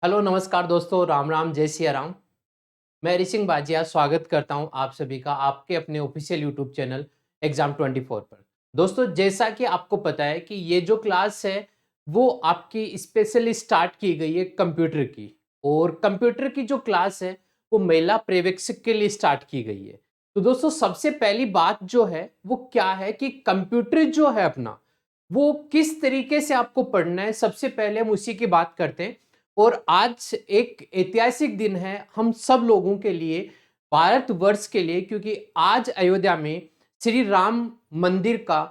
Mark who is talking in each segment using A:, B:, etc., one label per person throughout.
A: Hello नमस्कार दोस्तों, राम राम, जय सिया राम। मैं हरि सिंह बाजिया स्वागत करता हूं आप सभी का आपके अपने ऑफिशियल यूट्यूब चैनल एग्जाम 24 पर। दोस्तों, जैसा कि आपको पता है कि ये जो क्लास है वो आपकी स्पेशली स्टार्ट की गई है कंप्यूटर की। और कंप्यूटर की जो क्लास है वो महिला पर्यवेक्षक के लिए स्टार्ट की गई है। तो दोस्तों, सबसे पहली बात जो है वो क्या है कि कंप्यूटर जो है अपना, वो किस तरीके से आपको पढ़ना है, सबसे पहले हम उसी की बात करते हैं। और आज एक ऐतिहासिक दिन है हम सब लोगों के लिए, भारतवर्ष के लिए, क्योंकि आज अयोध्या में श्री राम मंदिर का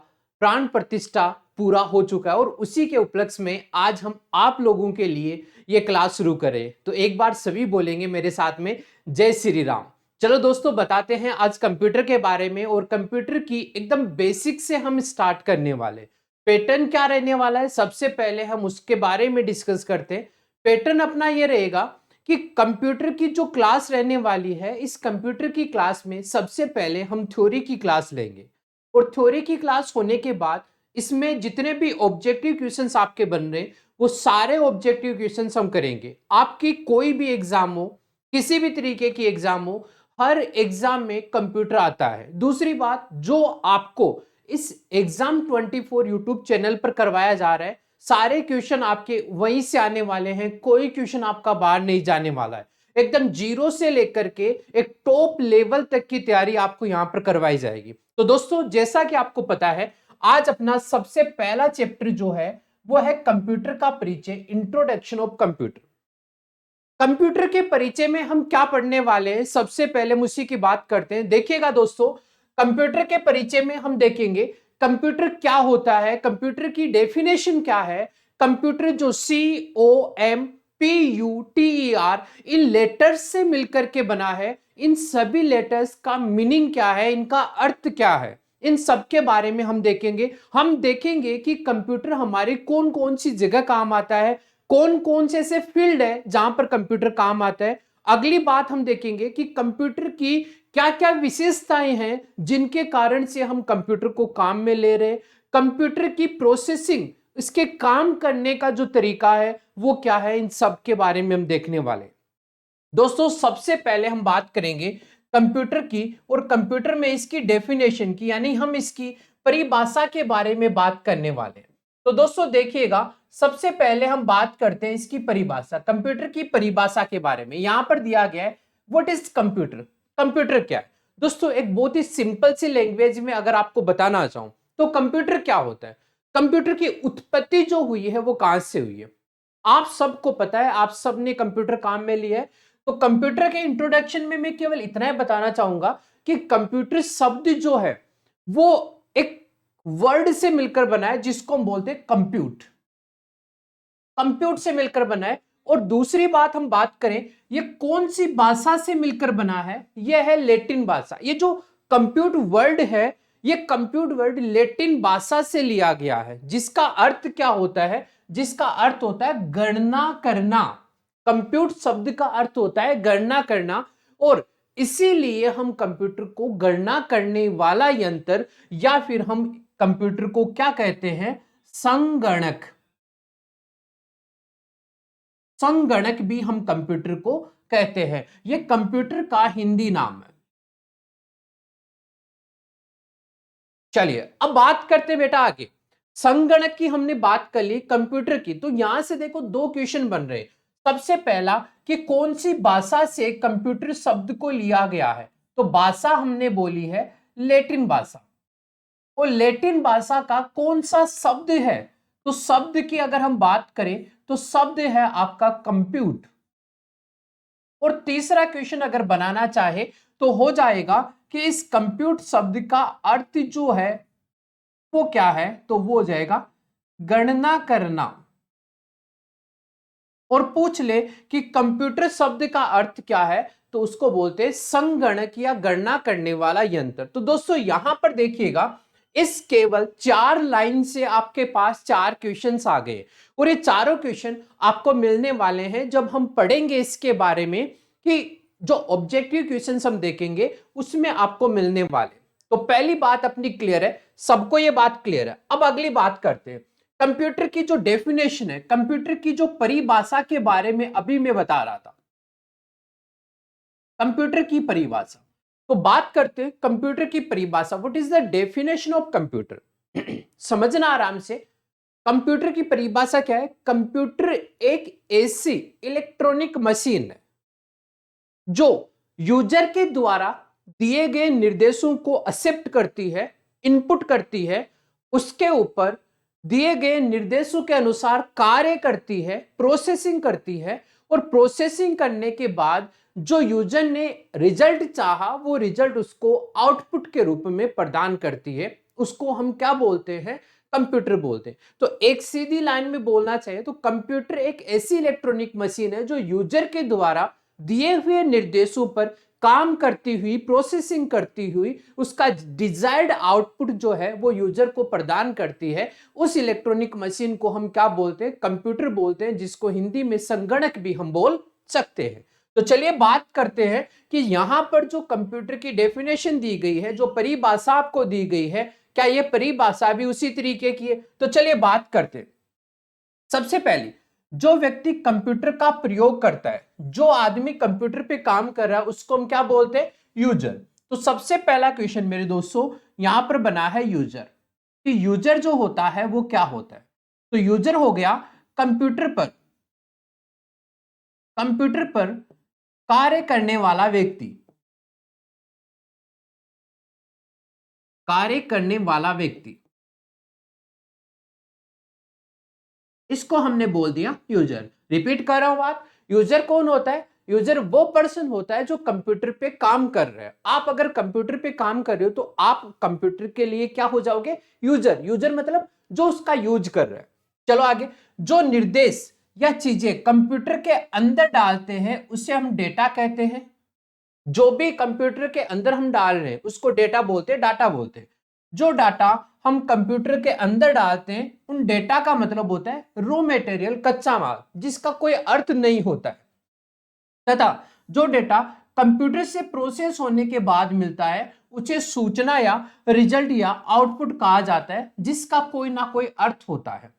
A: प्राण प्रतिष्ठा पूरा हो चुका है और उसी के उपलक्ष्य में आज हम आप लोगों के लिए ये क्लास शुरू करें। तो एक बार सभी बोलेंगे मेरे साथ में, जय श्री राम। चलो दोस्तों, बताते हैं आज कंप्यूटर के बारे में। और कंप्यूटर की एकदम बेसिक से हम स्टार्ट करने वाले। पैटर्न क्या रहने वाला है, सबसे पहले हम उसके बारे में डिस्कस करते हैं। पैटर्न अपना ये रहेगा कि कंप्यूटर की जो क्लास रहने वाली है, इस कंप्यूटर की क्लास में सबसे पहले हम थ्योरी की क्लास लेंगे। और थ्योरी की क्लास होने के बाद इसमें जितने भी ऑब्जेक्टिव क्वेश्चंस आपके बन रहे हैं वो सारे ऑब्जेक्टिव क्वेश्चंस हम करेंगे। आपकी कोई भी एग्जाम हो, किसी भी तरीके की एग्जाम हो, हर एग्जाम में कंप्यूटर आता है। दूसरी बात, जो आपको इस एग्जाम 24 यूट्यूब चैनल पर करवाया जा रहा है, सारे क्वेश्चन आपके वहीं से आने वाले हैं। कोई क्वेश्चन आपका बाहर नहीं जाने वाला है। एकदम जीरो से लेकर के एक टॉप लेवल तक की तैयारी आपको यहां पर करवाई जाएगी। तो दोस्तों, जैसा कि आपको पता है, आज अपना सबसे पहला चैप्टर जो है वो है कंप्यूटर का परिचय, इंट्रोडक्शन ऑफ कंप्यूटर। कंप्यूटर के परिचय में हम क्या पढ़ने वाले हैं, सबसे पहले हम उसी की बात करते हैं। देखिएगा दोस्तों, कंप्यूटर के परिचय में हम देखेंगे कंप्यूटर क्या होता है, कंप्यूटर की डेफिनेशन क्या है। कंप्यूटर जो COMPUTER इन लेटर्स से मिलकर के बना है, इन सभी लेटर्स का मीनिंग क्या है, इनका अर्थ क्या है, इन सब के बारे में हम देखेंगे। हम देखेंगे कि कंप्यूटर हमारी कौन कौन सी जगह काम आता है, कौन कौन से ऐसे फील्ड है जहां पर कंप्यूटर काम आता है। अगली बात हम देखेंगे कि कंप्यूटर की क्या क्या विशेषताएं हैं जिनके कारण से हम कंप्यूटर को काम में ले रहे हैं। कंप्यूटर की प्रोसेसिंग, इसके काम करने का जो तरीका है वो क्या है, इन सब के बारे में हम देखने वाले। दोस्तों, सबसे पहले हम बात करेंगे कंप्यूटर की, और कंप्यूटर में इसकी डेफिनेशन की, यानी हम इसकी परिभाषा के बारे में बात करने वाले हैं। तो दोस्तों देखिएगा, सबसे पहले हम बात करते हैं इसकी परिभाषा, कंप्यूटर की परिभाषा के बारे में। यहां पर दिया गया है व्हाट इज कंप्यूटर। कंप्यूटर क्या है दोस्तों, एक बहुत ही सिंपल सी लैंग्वेज में अगर आपको बताना चाहूं तो कंप्यूटर क्या होता है। कंप्यूटर की उत्पत्ति जो हुई है वो कहां से हुई है, आप सबको पता है, आप सबने कंप्यूटर काम में लिया है। तो कंप्यूटर के इंट्रोडक्शन में मैं केवल इतना ही बताना चाहूंगा कि कंप्यूटर शब्द जो है वो एक वर्ड से मिलकर बना है जिसको हम बोलते हैं कंप्यूट। कंप्यूट से मिलकर बना है। और दूसरी बात हम बात करें, ये कौन सी भाषा से मिलकर बना है, ये है लैटिन भाषा। ये जो कंप्यूट वर्ड है, ये कंप्यूट वर्ड लैटिन भाषा से लिया गया है, जिसका अर्थ क्या होता है, जिसका अर्थ होता है गणना करना। कंप्यूट शब्द का अर्थ होता है गणना करना। और इसीलिए हम कंप्यूटर को गणना करने वाला यंत्र, या फिर हम कंप्यूटर को क्या कहते हैं, संगणक। संगणक भी हम कंप्यूटर को कहते हैं। यह कंप्यूटर का हिंदी नाम है। चलिए अब बात करते हैं बेटा आगे। संगणक की हमने बात कर ली, कंप्यूटर की। तो यहां से देखो दो क्वेश्चन बन रहे हैं। सबसे पहला कि कौन सी भाषा से कंप्यूटर शब्द को लिया गया है, तो भाषा हमने बोली है लैटिन भाषा। और लैटिन भाषा का कौन सा शब्द है, तो शब्द की अगर हम बात करें तो शब्द है आपका कंप्यूट। और तीसरा क्वेश्चन अगर बनाना चाहे तो हो जाएगा कि इस कंप्यूट शब्द का अर्थ जो है वो क्या है, तो वो हो जाएगा गणना करना। और पूछ ले कि कंप्यूटर शब्द का अर्थ क्या है, तो उसको बोलते हैं संगणक या गणना करने वाला यंत्र। तो दोस्तों यहां पर देखिएगा, इस केवल 4 लाइन से आपके पास 4 क्वेश्चंस आ गए। और ये चारों क्वेश्चन आपको मिलने वाले हैं जब हम पढ़ेंगे इसके बारे में, कि जो ऑब्जेक्टिव क्वेश्चंस हम देखेंगे उसमें आपको मिलने वाले। तो पहली बात अपनी क्लियर है, सबको ये बात क्लियर है। अब अगली बात करते हैं कंप्यूटर की जो डेफिनेशन है, कंप्यूटर की जो परिभाषा के बारे में अभी मैं बता रहा था, कंप्यूटर की परिभाषा। तो बात करते हैं कंप्यूटर की परिभाषा। What is the definition of computer? समझना आराम से। कंप्यूटर की परिभाषा क्या है? कंप्यूटर एक ऐसी इलेक्ट्रॉनिक मशीन है जो यूजर के द्वारा दिए गए निर्देशों को एक्सेप्ट करती है, इनपुट करती है, उसके ऊपर दिए गए निर्देशों के अनुसार कार्य करती है, प्रोसेसिंग करती है, और प्रोसेसिंग करने के बाद जो यूजर ने रिजल्ट चाहा वो रिजल्ट उसको आउटपुट के रूप में प्रदान करती है। उसको हम क्या बोलते हैं? कंप्यूटर बोलते हैं। तो एक सीधी लाइन में बोलना चाहिए तो कंप्यूटर एक ऐसी इलेक्ट्रॉनिक मशीन है जो यूजर के द्वारा दिए हुए निर्देशों पर काम करती हुई, प्रोसेसिंग करती हुई उसका डिजायर्ड आउटपुट जो है वो यूजर को प्रदान करती है। उस इलेक्ट्रॉनिक मशीन को हम क्या बोलते हैं? कंप्यूटर बोलते हैं, जिसको हिंदी में संगणक भी हम बोल सकते हैं। तो चलिए बात करते हैं कि यहां पर जो कंप्यूटर की डेफिनेशन दी गई है, जो परिभाषा आपको दी गई है, क्या यह परिभाषा भी उसी तरीके की है? तो चलिए बात करते हैं। सबसे पहले जो व्यक्ति कंप्यूटर का प्रयोग करता है, जो आदमी कंप्यूटर पे काम कर रहा है, उसको हम क्या बोलते हैं? यूजर। तो सबसे पहला क्वेश्चन मेरे दोस्तों यहां पर बना है यूजर, कि यूजर जो होता है वो क्या होता है? तो यूजर हो गया कंप्यूटर पर कार्य करने वाला व्यक्ति, कार्य करने वाला व्यक्ति, इसको हमने बोल दिया यूजर। रिपीट कर रहा हूं बात। यूजर कौन होता है? यूजर वो पर्सन होता है जो कंप्यूटर पे काम कर रहे हैं। आप अगर कंप्यूटर पे काम कर रहे हो तो आप कंप्यूटर के लिए क्या हो जाओगे? यूजर। यूजर मतलब जो उसका यूज कर रहे हैं। चलो आगे। जो निर्देश या चीजें कंप्यूटर के अंदर डालते हैं उसे हम डेटा कहते हैं। जो भी कंप्यूटर के अंदर हम डाल रहे हैं उसको डेटा बोलते हैं, डाटा बोलते हैं। जो डाटा हम कंप्यूटर के अंदर डालते हैं उन डेटा का मतलब होता है रॉ मटेरियल, कच्चा माल, जिसका कोई अर्थ नहीं होता है। तथा जो डेटा कंप्यूटर से प्रोसेस होने के बाद मिलता है उसे सूचना या रिजल्ट या आउटपुट कहा जाता है, जिसका कोई ना कोई अर्थ होता है।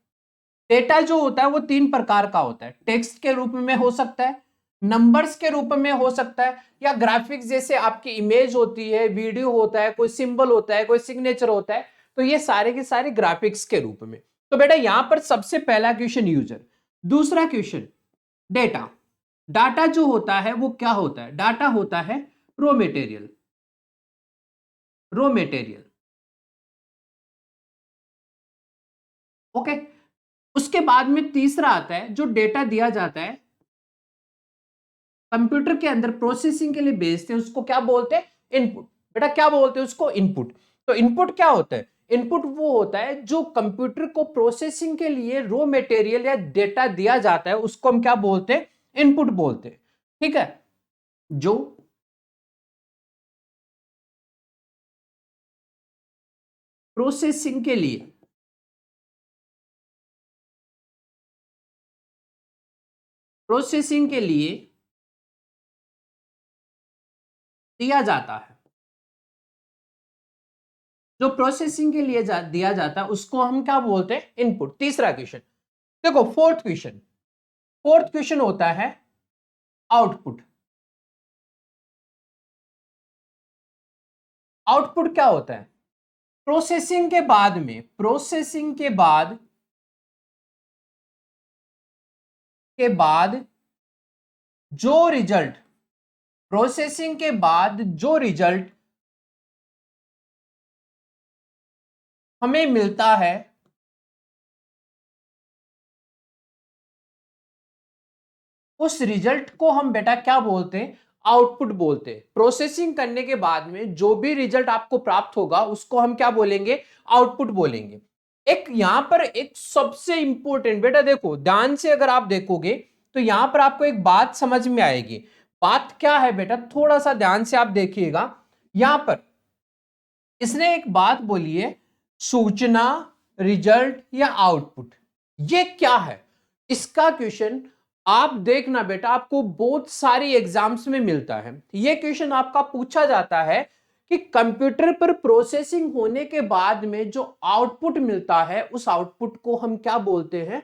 A: डेटा जो होता है वो तीन प्रकार का होता है। टेक्स्ट के रूप में हो सकता है, नंबर्स के रूप में हो सकता है, या ग्राफिक्स जैसे आपकी इमेज होती है, वीडियो होता है, कोई सिंबल होता है, कोई सिग्नेचर होता है। तो ये सारे के सारे ग्राफिक्स के रूप में। तो बेटा यहां पर सबसे पहला क्वेश्चन यूजर। दूसरा क्वेश्चन डेटा। डाटा जो होता है वो क्या होता है? डाटा होता है raw material, raw material. Okay. उसके बाद में तीसरा आता है जो डेटा दिया जाता है कंप्यूटर के अंदर प्रोसेसिंग के लिए भेजते हैं, उसको क्या बोलते हैं? इनपुट। बेटा क्या बोलते हैं उसको? इनपुट। तो इनपुट क्या होता है? इनपुट वो होता है जो कंप्यूटर को प्रोसेसिंग के लिए रॉ मटेरियल या डेटा दिया जाता है, उसको हम क्या बोलते हैं? इनपुट बोलते हैं। ठीक है। जो प्रोसेसिंग के लिए दिया जाता है, जो प्रोसेसिंग के लिए दिया जाता है उसको हम क्या बोलते हैं? इनपुट। तीसरा क्वेश्चन देखो, फोर्थ क्वेश्चन होता है आउटपुट। आउटपुट क्या होता है? प्रोसेसिंग के बाद में, जो रिजल्ट, प्रोसेसिंग के बाद जो रिजल्ट हमें मिलता है उस रिजल्ट को हम बेटा क्या बोलते हैं? आउटपुट बोलते हैं। प्रोसेसिंग करने के बाद में जो भी रिजल्ट आपको प्राप्त होगा उसको हम क्या बोलेंगे? आउटपुट बोलेंगे। एक यहां पर एक सबसे इंपॉर्टेंट, बेटा देखो ध्यान से अगर आप देखोगे तो यहां पर आपको एक बात समझ में आएगी। बात क्या है बेटा? थोड़ा सा ध्यान से आप देखिएगा। यहां पर इसने एक बात बोली है, सूचना, रिजल्ट या आउटपुट। ये क्या है? इसका क्वेश्चन आप देखना बेटा, आपको बहुत सारी एग्जाम्स में मिलता है। ये क्वेश्चन आपका पूछा जाता है कि कंप्यूटर पर प्रोसेसिंग होने के बाद में जो आउटपुट मिलता है उस आउटपुट को हम क्या बोलते हैं,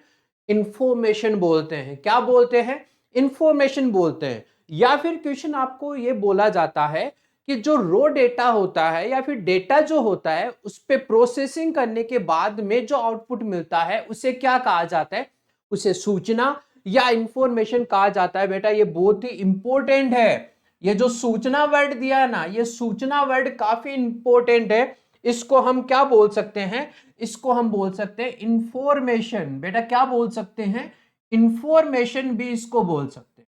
A: इंफॉर्मेशन बोलते हैं। क्या बोलते हैं, इंफॉर्मेशन बोलते हैं। या फिर क्वेश्चन आपको ये बोला जाता है कि जो रो डेटा होता है या फिर डेटा जो होता है उस पे प्रोसेसिंग करने के बाद में जो आउटपुट मिलता है उसे क्या कहा जाता है, उसे सूचना या इंफॉर्मेशन कहा जाता है। बेटा ये बहुत ही इंपॉर्टेंट है, ये जो सूचना वर्ड दिया है ना, ये सूचना वर्ड काफी इंपॉर्टेंट है। इसको हम क्या बोल सकते हैं, इसको हम बोल सकते हैं इंफॉर्मेशन। बेटा क्या बोल सकते हैं, इंफॉर्मेशन भी इसको बोल सकते हैं।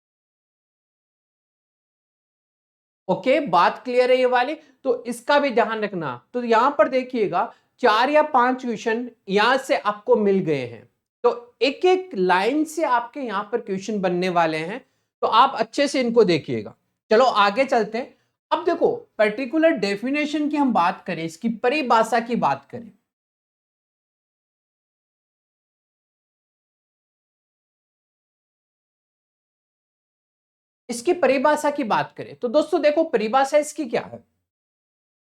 A: ओके, बात क्लियर है ये वाली, तो इसका भी ध्यान रखना। तो यहां पर देखिएगा 4 या 5 क्वेश्चन यहां से आपको मिल गए हैं, तो एक एक लाइन से आपके यहां पर क्वेश्चन बनने वाले हैं, तो आप अच्छे से इनको देखिएगा। चलो आगे चलते हैं। अब देखो पर्टिकुलर डेफिनेशन की हम बात करें, इसकी परिभाषा की बात करें। इसकी परिभाषा की बात करें तो दोस्तों देखो परिभाषा इसकी क्या है।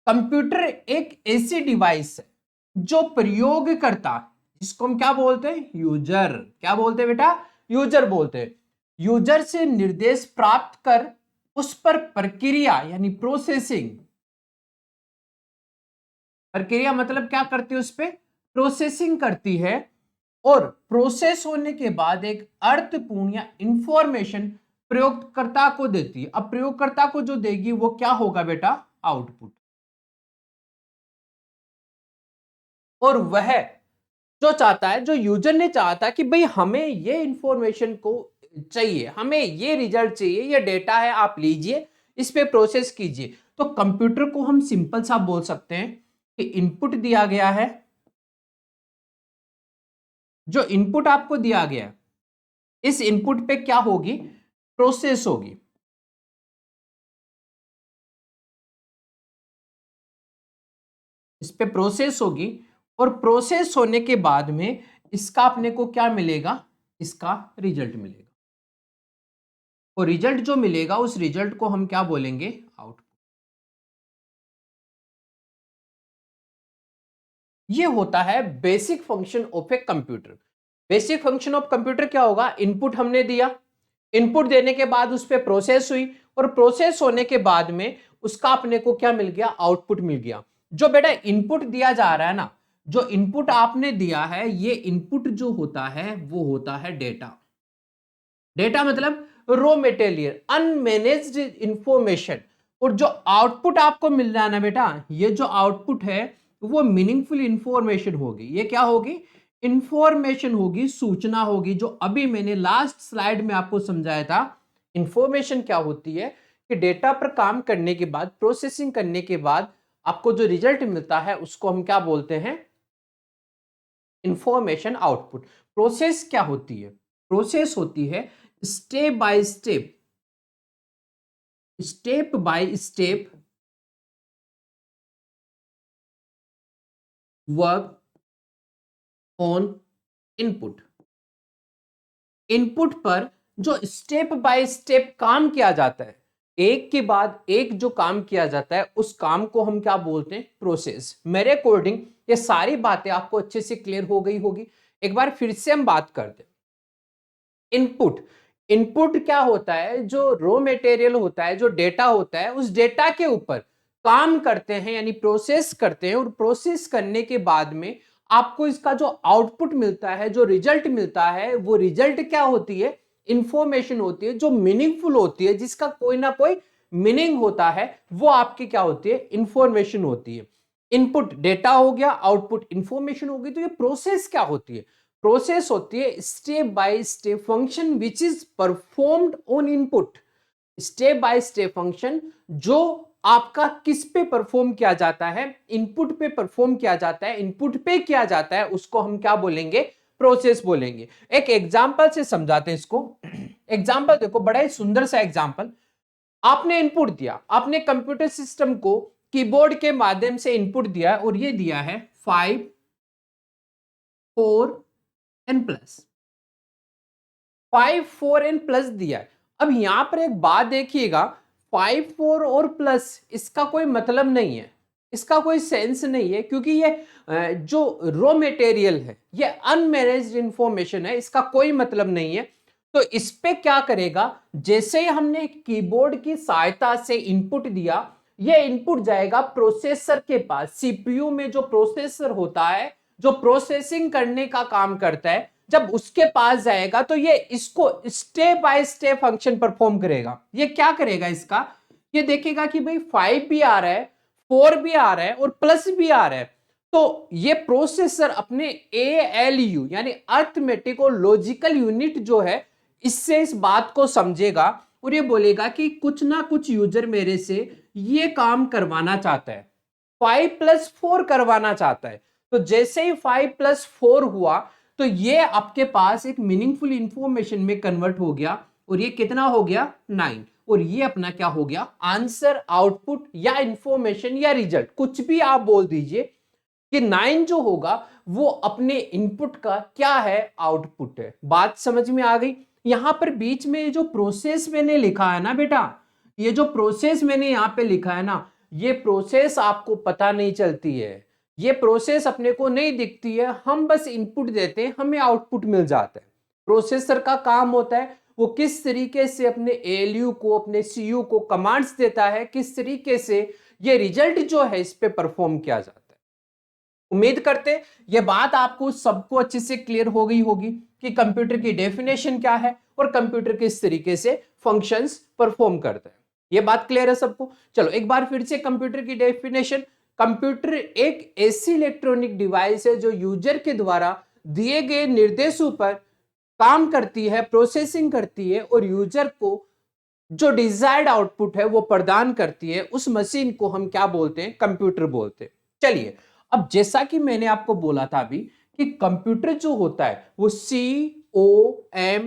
A: कंप्यूटर एक ऐसी डिवाइस है जो प्रयोग करता है, जिसको हम क्या बोलते हैं, यूजर। क्या बोलते हैं बेटा, यूजर बोलते हैं। यूजर से निर्देश प्राप्त कर उस पर प्रक्रिया यानी प्रोसेसिंग, प्रक्रिया मतलब क्या करती है, उस पर प्रोसेसिंग करती है और प्रोसेस होने के बाद एक अर्थपूर्ण या इंफॉर्मेशन प्रयोगकर्ता को देती है। अब प्रयोगकर्ता को जो देगी वो क्या होगा बेटा, आउटपुट। और वह जो चाहता है, जो यूजर ने चाहता है कि भाई हमें ये इंफॉर्मेशन को चाहिए, हमें ये रिजल्ट चाहिए, ये डेटा है आप लीजिए, इस पे प्रोसेस कीजिए। तो कंप्यूटर को हम सिंपल सा बोल सकते हैं कि इनपुट दिया गया है, जो इनपुट आपको दिया गया है इस इनपुट पे क्या होगी, प्रोसेस होगी। इस पे प्रोसेस होगी और प्रोसेस होने के बाद में इसका अपने को क्या मिलेगा, इसका रिजल्ट मिलेगा। और रिजल्ट जो मिलेगा उस रिजल्ट को हम क्या बोलेंगे, आउटपुट। ये होता है basic function of a computer. Basic function of computer क्या होगा, इनपुट हमने दिया, इनपुट देने के बाद उस पर प्रोसेस हुई और प्रोसेस होने के बाद में उसका अपने को क्या मिल गया, आउटपुट मिल गया। जो बेटा इनपुट दिया जा रहा है ना, जो इनपुट आपने दिया है, ये इनपुट जो होता है वो होता है डेटा। डेटा मतलब रॉ मटेरियल, अनमैनेज्ड इंफॉर्मेशन। और जो आउटपुट आपको मिल रहा है ना बेटा, ये जो आउटपुट है वो मीनिंगफुल इंफॉर्मेशन होगी। ये क्या होगी, इंफॉर्मेशन होगी, सूचना होगी। जो अभी मैंने लास्ट स्लाइड में आपको समझाया था, इंफॉर्मेशन क्या होती है कि डेटा पर काम करने के बाद, प्रोसेसिंग करने के बाद आपको जो रिजल्ट मिलता है उसको हम क्या बोलते हैं, इंफॉर्मेशन आउटपुट। प्रोसेस क्या होती है, प्रोसेस होती है step by step, step by step work on input. Input पर जो स्टेप बाय स्टेप काम किया जाता है, एक के बाद एक जो काम किया जाता है, उस काम को हम क्या बोलते हैं, प्रोसेस। मेरे अकॉर्डिंग ये सारी बातें आपको अच्छे से क्लियर हो गई होगी। एक बार फिर से हम बात करते हैं। इनपुट, इनपुट क्या होता है, जो रॉ मटेरियल होता है, जो डेटा होता है, उस डेटा के ऊपर काम करते हैं यानी प्रोसेस करते हैं। और प्रोसेस करने के बाद में आपको इसका जो आउटपुट मिलता है, जो रिजल्ट मिलता है, वो रिजल्ट क्या होती है, इंफॉर्मेशन होती है, जो मीनिंगफुल होती है, जिसका कोई ना कोई मीनिंग होता है, वो आपकी क्या होती है, इंफॉर्मेशन होती है। इनपुट डेटा हो गया, आउटपुट इंफॉर्मेशन होगी। तो ये प्रोसेस क्या होती है, प्रोसेस होती है step by step function which is performed on input. Step by step function जो आपका किस पे परफॉर्म किया जाता है, इनपुट पे परफॉर्म किया जाता है, इनपुट पे किया जाता है, उसको हम क्या बोलेंगे, प्रोसेस बोलेंगे। एक एग्जांपल से समझाते हैं इसको। एग्जांपल देखो, बड़ा ही सुंदर सा एग्जांपल। आपने इनपुट दिया, आपने कंप्यूटर सिस्टम को कीबोर्ड के माध्यम से इनपुट दिया और ये दिया है 5 4 एन प्लस, 5 4 एन प्लस दिया है। अब यहां पर एक बात देखिएगा, 5 4 और प्लस, इसका कोई मतलब नहीं है, इसका कोई सेंस नहीं है, क्योंकि ये जो रॉ मटेरियल है ये अनमैनेज्ड इंफॉर्मेशन है, इसका कोई मतलब नहीं है। तो इस पे क्या करेगा, जैसे ही हमने कीबोर्ड की सहायता से इनपुट दिया, ये इनपुट जाएगा प्रोसेसर के पास। सीपीयू में जो प्रोसेसर होता है, जो प्रोसेसिंग करने का काम करता है, जब उसके पास जाएगा तो ये इसको step by step function perform करेगा। ये क्या करेगा, इसका ये देखेगा कि भाई 5 भी आ रहा है, 4 भी आ रहा है और प्लस भी आ रहा है। तो ये प्रोसेसर अपने ALU यानी अर्थमेटिक और लॉजिकल यूनिट जो है, इससे इस बात को समझेगा और ये बोलेगा कि कुछ ना कुछ यूजर मेरे से ये काम करवाना चाहता है, 5+4 करवाना चाहता है। तो जैसे ही 5+4 हुआ तो ये आपके पास एक मीनिंगफुल इंफॉर्मेशन में कन्वर्ट हो गया और ये कितना हो गया, 9। और ये अपना क्या हो गया, आंसर, आउटपुट या इंफॉर्मेशन या रिजल्ट, कुछ भी आप बोल दीजिए कि 9 जो होगा वो अपने इनपुट का क्या है, आउटपुट है। बात समझ में आ गई। यहां पर बीच में जो प्रोसेस मैंने लिखा है ना बेटा, ये जो प्रोसेस मैंने यहां पे लिखा है ना, ये प्रोसेस आपको पता नहीं चलती है, ये प्रोसेस अपने को नहीं दिखती है, हम बस इनपुट देते हैं, हमें आउटपुट मिल जाता है। प्रोसेसर का काम होता है वो किस तरीके से अपने ALU को, अपने CPU को कमांड्स देता है, किस तरीके से ये रिजल्ट जो है इस पे परफॉर्म किया जाता है। उम्मीद करते ये बात आपको सबको अच्छे से क्लियर हो गई होगी कि कंप्यूटर की डेफिनेशन क्या है और कंप्यूटर किस तरीके से फंक्शंस परफॉर्म करता है। ये बात क्लियर है सबको। चलो एक बार फिर से कंप्यूटर की डेफिनेशन। कंप्यूटर एक ऐसी इलेक्ट्रॉनिक डिवाइस है जो यूजर के द्वारा दिए गए निर्देशों पर काम करती है, प्रोसेसिंग करती है और यूजर को जो डिजायर्ड आउटपुट है वो प्रदान करती है। उस मशीन को हम क्या बोलते हैं, कंप्यूटर बोलते हैं। चलिए, अब जैसा कि मैंने आपको बोला था अभी कि कंप्यूटर जो होता है वो COMPUTER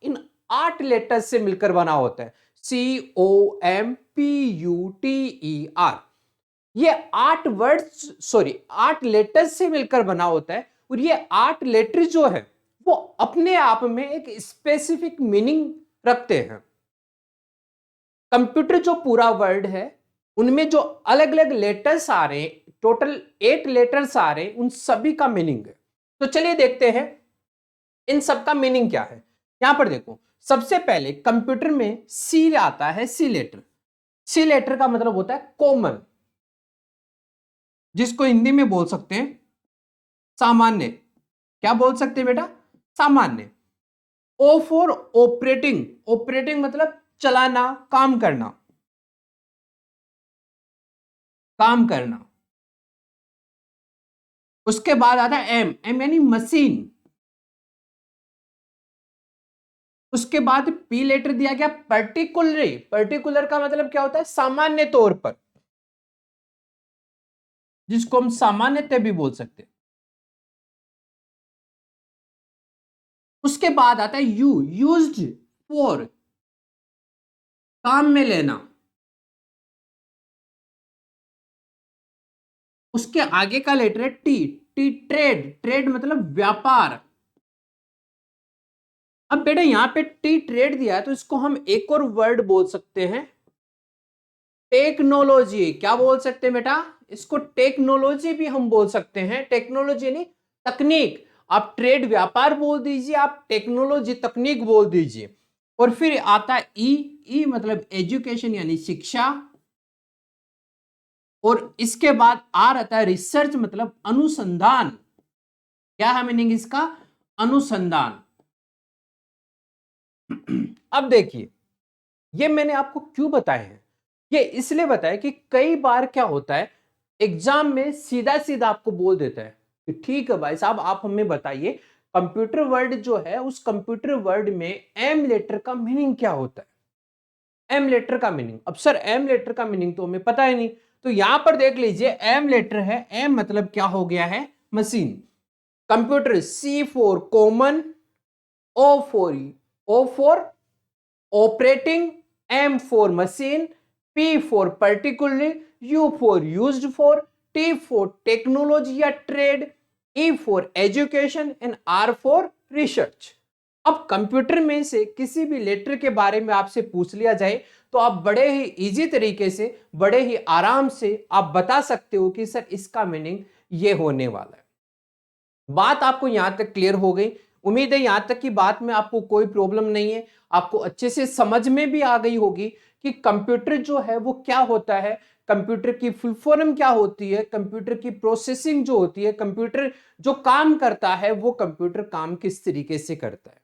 A: इन 8 लेटर्स से मिलकर बना होता है। COMPUTER ये 8 लेटर्स से मिलकर बना होता है और ये 8 लेटर जो है वो अपने आप में एक स्पेसिफिक मीनिंग रखते हैं। कंप्यूटर जो पूरा वर्ड है उनमें जो अलग अलग लेटर्स आ रहे हैं, टोटल 8 लेटर्स आ रहे हैं, उन सभी का मीनिंग है। तो चलिए देखते हैं इन सब का मीनिंग क्या है। यहां पर देखो, सबसे पहले कंप्यूटर में सी आता है, सी लेटर। सी लेटर का मतलब होता है कॉमन, जिसको हिंदी में बोल सकते हैं सामान्य। क्या बोल सकते हैं बेटा, सामान्य। O फॉर ऑपरेटिंग, ऑपरेटिंग मतलब चलाना, काम करना, काम करना। उसके बाद आता है M, M यानी मशीन। उसके बाद P लेटर दिया गया पर्टिकुलर। पर्टिकुलर का मतलब क्या होता है, सामान्य तौर पर, जिसको हम सामान्यतः भी बोल सकते हैं। उसके बाद आता है U, यूज्ड फॉर, काम में लेना। उसके आगे का लेटर है T, T ट्रेड, ट्रेड मतलब व्यापार। अब बेटा यहां पे टी ट्रेड दिया है तो इसको हम एक और वर्ड बोल सकते हैं, टेक्नोलॉजी। क्या बोल सकते हैं बेटा, इसको टेक्नोलॉजी भी हम बोल सकते हैं। टेक्नोलॉजी नहीं, तकनीक। आप ट्रेड व्यापार बोल दीजिए, आप टेक्नोलॉजी तकनीक बोल दीजिए। और फिर आता है ई, ई मतलब एजुकेशन यानी शिक्षा। और इसके बाद आर आता है रिसर्च मतलब अनुसंधान। क्या है मीनिंग इसका, अनुसंधान। अब देखिए, ये मैंने आपको क्यों बताए हैं, ये इसलिए बताया कि कई बार क्या होता है एग्जाम में सीधा सीधा आपको बोल देता है कि ठीक है भाई साहब आप हमें बताइए कंप्यूटर वर्ड जो है उस कंप्यूटर वर्ड में एम लेटर का मीनिंग क्या होता है। एम लेटर का मीनिंग, अब सर एम लेटर का मीनिंग तो हमें पता ही नहीं। तो यहां पर देख लीजिए एम लेटर है, एम मतलब क्या हो गया है, machine. Computer, C for common, O for operating, M for machine, P for particular, U for used for, T for technology या trade, E for education and R for research। अब computer में से किसी भी लेटर के बारे में आपसे पूछ लिया जाए तो आप बड़े ही इजी तरीके से, बड़े ही आराम से आप बता सकते हो कि सर इसका मीनिंग ये होने वाला है। बात आपको यहां तक क्लियर हो गई। उम्मीद है यहां तक की बात में आपको कोई प्रॉब्लम नहीं है, आपको अच्छे से समझ में भी आ गई होगी कि कंप्यूटर जो है वो क्या होता है, कंप्यूटर की फुल फॉर्म क्या होती है, कंप्यूटर की प्रोसेसिंग जो होती है, कंप्यूटर जो काम करता है वो कंप्यूटर काम किस तरीके से करता है।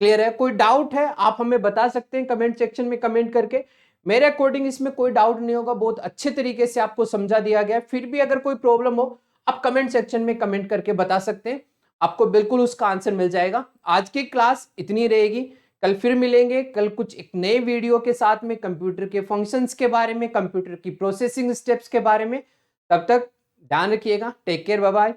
A: क्लियर है? कोई डाउट है आप हमें बता सकते हैं कमेंट सेक्शन में कमेंट करके। मेरे अकॉर्डिंग इसमें कोई डाउट नहीं होगा, बहुत अच्छे तरीके से आपको समझा दिया गया है। फिर भी अगर कोई प्रॉब्लम हो आप कमेंट सेक्शन में कमेंट करके बता सकते हैं, आपको बिल्कुल उसका आंसर मिल जाएगा। आज की क्लास इतनी रहेगी, कल फिर मिलेंगे, कल कुछ एक नए वीडियो के साथ में, कंप्यूटर के फंक्शंस के बारे में, कंप्यूटर की प्रोसेसिंग स्टेप्स के बारे में। तब तक ध्यान रखिएगा, टेक केयर, बाय बाय।